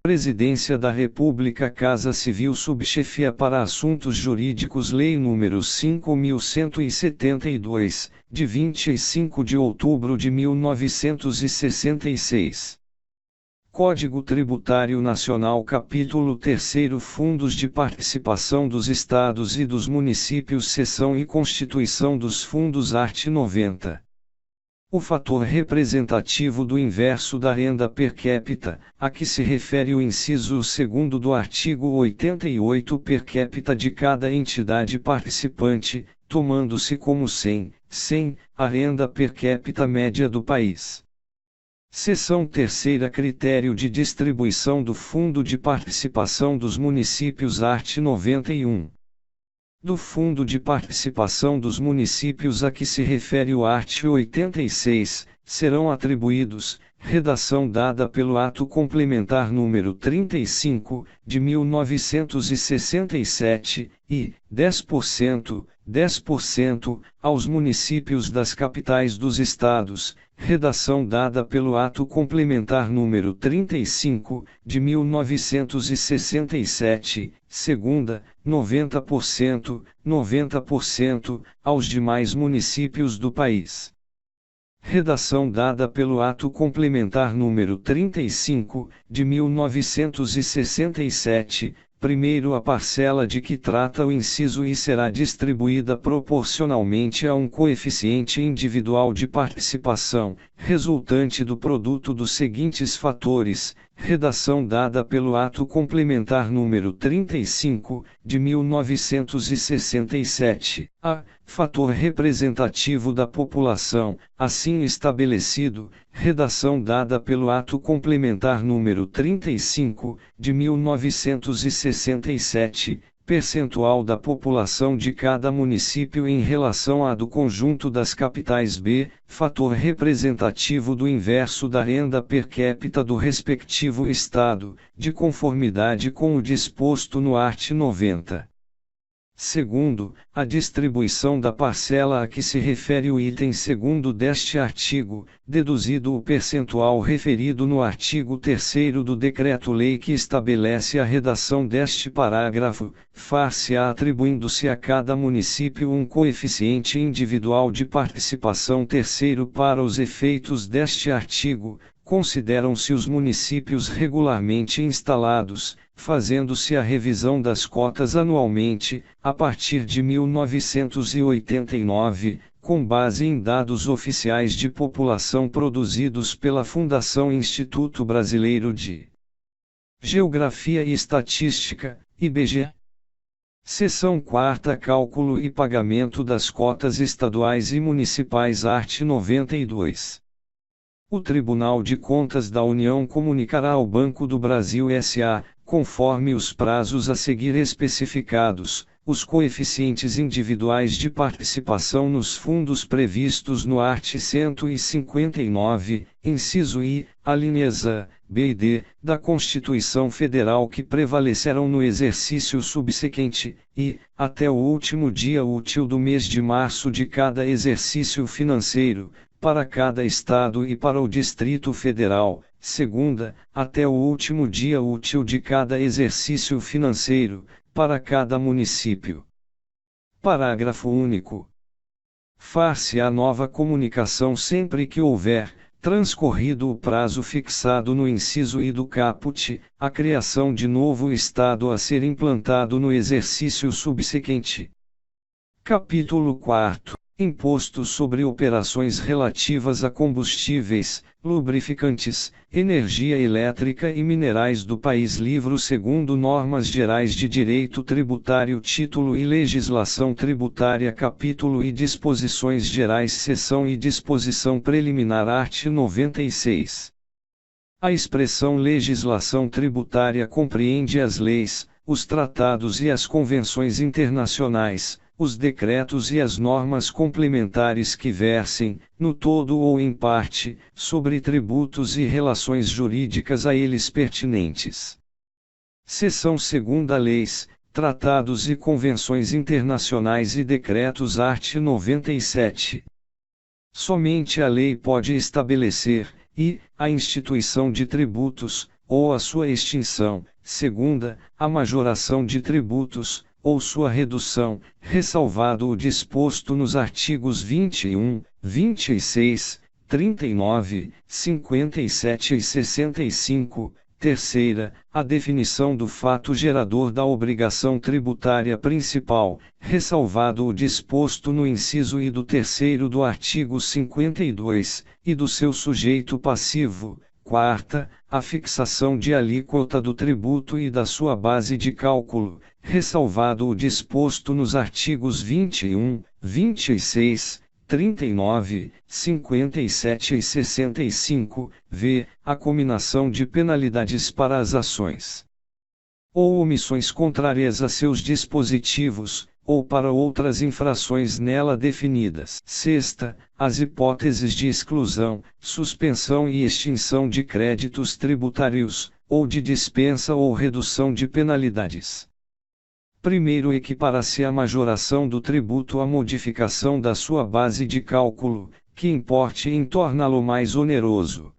Presidência da República, Casa Civil, Subchefia para Assuntos Jurídicos, Lei nº 5.172, de 25 de outubro de 1966. Código Tributário Nacional, Capítulo 3º, Fundos de Participação dos Estados e dos Municípios, Seção e Constituição dos Fundos, art. 90. O fator representativo do inverso da renda per capita, a que se refere o inciso 2º do artigo 88, per capita de cada entidade participante, tomando-se como 100 a renda per capita média do país. Seção 3ª, Critério de distribuição do Fundo de Participação dos Municípios, art. 91. Do Fundo de Participação dos Municípios a que se refere o art. 86, serão atribuídos, redação dada pelo Ato Complementar número 35, de 1967, e 10% aos municípios das capitais dos estados, redação dada pelo Ato Complementar número 35, de 1967, segunda, 90% aos demais municípios do país. Redação dada pelo Ato Complementar número 35, de 1967, primeiro a parcela de que trata o inciso I será distribuída proporcionalmente a um coeficiente individual de participação, resultante do produto dos seguintes fatores, redação dada pelo Ato Complementar número 35, de 1967, a. Fator representativo da população, assim estabelecido, redação dada pelo Ato Complementar número 35, de 1967, percentual da população de cada município em relação à do conjunto das capitais. B. Fator representativo do inverso da renda per capita do respectivo estado, de conformidade com o disposto no art. 90. Segundo, a distribuição da parcela a que se refere o item 2º deste artigo, deduzido o percentual referido no artigo 3º do Decreto-Lei que estabelece a redação deste parágrafo, far-se-á atribuindo-se a cada município um coeficiente individual de participação. Terceiro, para os efeitos deste artigo, consideram-se os municípios regularmente instalados, fazendo-se a revisão das cotas anualmente, a partir de 1989, com base em dados oficiais de população produzidos pela Fundação Instituto Brasileiro de Geografia e Estatística, IBGE. Seção 4ª, Cálculo e pagamento das cotas estaduais e municipais, art. 92. O Tribunal de Contas da União comunicará ao Banco do Brasil S.A., conforme os prazos a seguir especificados, os coeficientes individuais de participação nos fundos previstos no art. 159, inciso I, alíneas A, B e D, da Constituição Federal que prevalecerão no exercício subsequente, e, até o último dia útil do mês de março de cada exercício financeiro, para cada Estado e para o Distrito Federal, segunda, até o último dia útil de cada exercício financeiro, para cada município. Parágrafo único. Far-se-á nova comunicação sempre que houver, transcorrido o prazo fixado no inciso I do caput, a criação de novo Estado a ser implantado no exercício subsequente. Capítulo 4. Imposto sobre operações relativas a combustíveis, lubrificantes, energia elétrica e minerais do país. Livro 2º, Normas Gerais de Direito Tributário, Título e Legislação Tributária, Capítulo e Disposições Gerais, Seção e Disposição Preliminar, art. 96. A expressão legislação tributária compreende as leis, os tratados e as convenções internacionais, os decretos e as normas complementares que versem, no todo ou em parte, sobre tributos e relações jurídicas a eles pertinentes. Seção 2ª, Leis, Tratados e Convenções Internacionais e Decretos, art. 97. Somente a lei pode estabelecer, e, a instituição de tributos, ou a sua extinção. Segunda, a majoração de tributos, ou sua redução, ressalvado o disposto nos artigos 21, 26, 39, 57 e 65. Terceira, a definição do fato gerador da obrigação tributária principal, ressalvado o disposto no inciso I do terceiro do artigo 52, e do seu sujeito passivo. Quarta, a fixação de alíquota do tributo e da sua base de cálculo, ressalvado o disposto nos artigos 21, 26, 39, 57 e 65, v. a cominação de penalidades para as ações ou omissões contrárias a seus dispositivos, ou para outras infrações nela definidas. Sexta, as hipóteses de exclusão, suspensão e extinção de créditos tributários, ou de dispensa ou redução de penalidades. Primeiro, equipara-se a majoração do tributo à modificação da sua base de cálculo, que importe em torná-lo mais oneroso.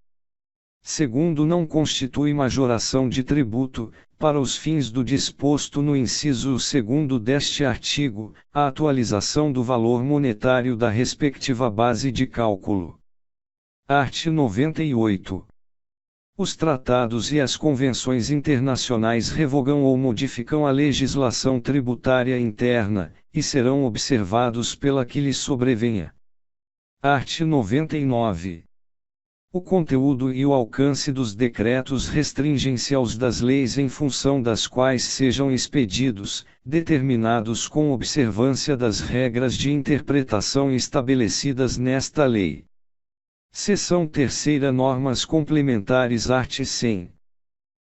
Segundo, não constitui majoração de tributo, para os fins do disposto no inciso 2º deste artigo, a atualização do valor monetário da respectiva base de cálculo. Art. 98. Os tratados e as convenções internacionais revogam ou modificam a legislação tributária interna, e serão observados pela que lhes sobrevenha. Art. 99. O conteúdo e o alcance dos decretos restringem-se aos das leis em função das quais sejam expedidos, determinados com observância das regras de interpretação estabelecidas nesta lei. Seção 3ª. Normas complementares. Art. 100.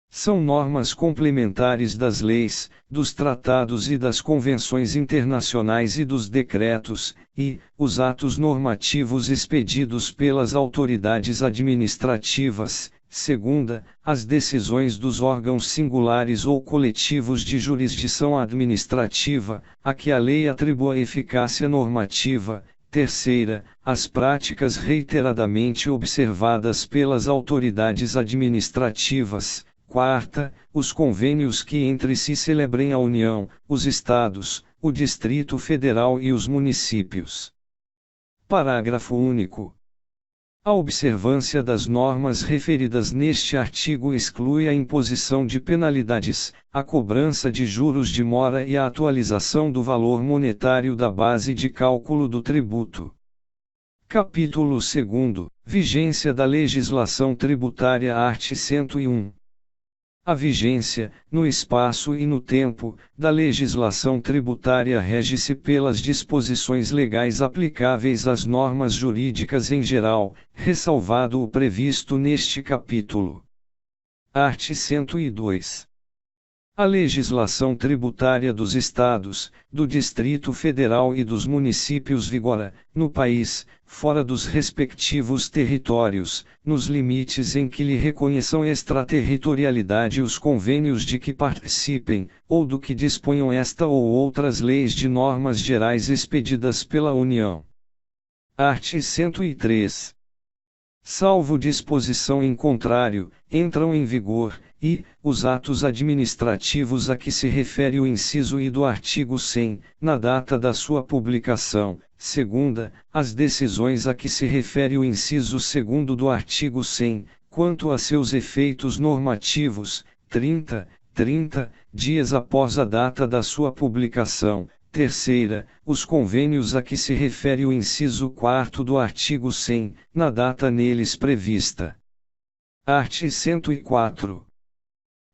São normas complementares das leis, dos tratados e das convenções internacionais e dos decretos, e, os atos normativos expedidos pelas autoridades administrativas. Segunda, as decisões dos órgãos singulares ou coletivos de jurisdição administrativa, a que a lei atribua eficácia normativa. Terceira, as práticas reiteradamente observadas pelas autoridades administrativas. Quarta, os convênios que entre si celebrem a União, os Estados, o Distrito Federal e os municípios. Parágrafo único. A observância das normas referidas neste artigo exclui a imposição de penalidades, a cobrança de juros de mora e a atualização do valor monetário da base de cálculo do tributo. Capítulo 2. Vigência da legislação tributária. Art. 101. A vigência, no espaço e no tempo, da legislação tributária rege-se pelas disposições legais aplicáveis às normas jurídicas em geral, ressalvado o previsto neste capítulo. Art. 102. A legislação tributária dos Estados, do Distrito Federal e dos municípios vigora, no país, fora dos respectivos territórios, nos limites em que lhe reconheçam extraterritorialidade os convênios de que participem, ou do que disponham esta ou outras leis de normas gerais expedidas pela União. Art. 103. Salvo disposição em contrário, entram em vigor, e, os atos administrativos a que se refere o inciso I do artigo 100, na data da sua publicação. Segunda, as decisões a que se refere o inciso 2º do artigo 100, quanto a seus efeitos normativos, 30 dias após a data da sua publicação. Terceira, os convênios a que se refere o inciso 4º do artigo 100, na data neles prevista. Art. 104.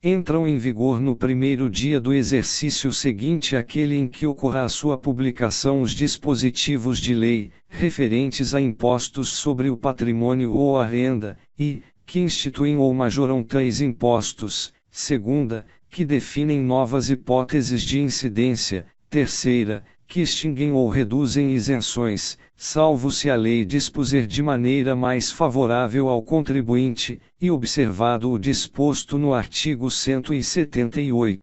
Entram em vigor no primeiro dia do exercício seguinte àquele em que ocorra a sua publicação os dispositivos de lei, referentes a impostos sobre o patrimônio ou a renda, e, que instituem ou majoram tais impostos. Segunda, que definem novas hipóteses de incidência. Terceira, que extinguem ou reduzem isenções, salvo se a lei dispuser de maneira mais favorável ao contribuinte, e observado o disposto no artigo 178.